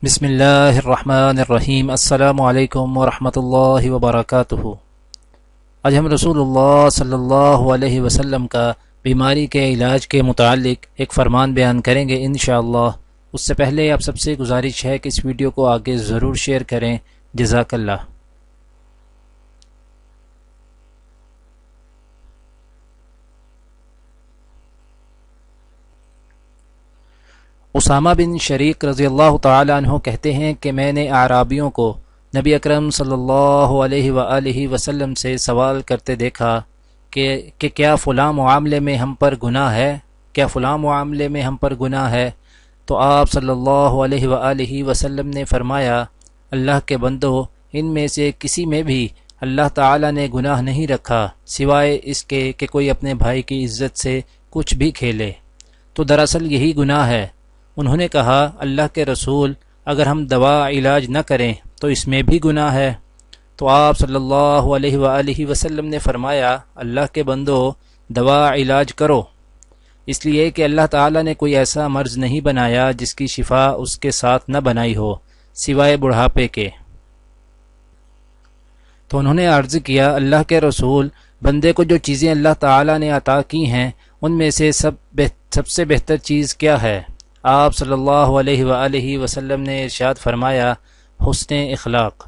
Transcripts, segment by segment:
بسم اللہ الرحمن الرحیم۔ السلام علیکم ورحمۃ اللہ وبرکاتہ۔ آج ہم رسول اللہ صلی اللہ علیہ وسلم کا بیماری کے علاج کے متعلق ایک فرمان بیان کریں گے انشاءاللہ۔ اس سے پہلے آپ سب سے گزارش ہے کہ اس ویڈیو کو آگے ضرور شیئر کریں۔ جزاک اللہ۔ اسامہ بن شریق رضی اللہ تعالی عنہ کہتے ہیں کہ میں نے اعرابیوں کو نبی اکرم صلی اللہ علیہ وآلہ وسلم سے سوال کرتے دیکھا کہ کیا فلاں معاملے میں ہم پر گناہ ہے، کیا فلاں معاملے میں ہم پر گناہ ہے؟ تو آپ صلی اللہ علیہ وآلہ وسلم نے فرمایا، اللہ کے بندو، ان میں سے کسی میں بھی اللہ تعالی نے گناہ نہیں رکھا سوائے اس کے کہ کوئی اپنے بھائی کی عزت سے کچھ بھی کھیلے، تو دراصل یہی گناہ ہے۔ انہوں نے کہا، اللہ کے رسول، اگر ہم دوا علاج نہ کریں تو اس میں بھی گناہ ہے؟ تو آپ صلی اللہ علیہ وآلہ وسلم نے فرمایا، اللہ کے بندو، دوا علاج کرو، اس لیے کہ اللہ تعالیٰ نے کوئی ایسا مرض نہیں بنایا جس کی شفا اس کے ساتھ نہ بنائی ہو سوائے بڑھاپے کے۔ تو انہوں نے عرض کیا، اللہ کے رسول، بندے کو جو چیزیں اللہ تعالیٰ نے عطا کی ہیں ان میں سے سب سے بہتر چیز کیا ہے؟ آپ صلی اللہ علیہ وآلہ وسلم نے ارشاد فرمایا، حسن اخلاق۔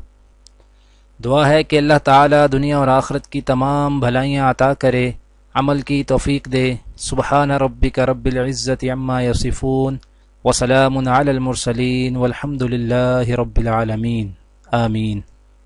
دعا ہے کہ اللہ تعالی دنیا اور آخرت کی تمام بھلائیاں عطا کرے، عمل کی توفیق دے۔ سبحان ربک رب العزت عما یصفون وسلام علی المرسلین والحمد للہ رب العالمین۔ آمین۔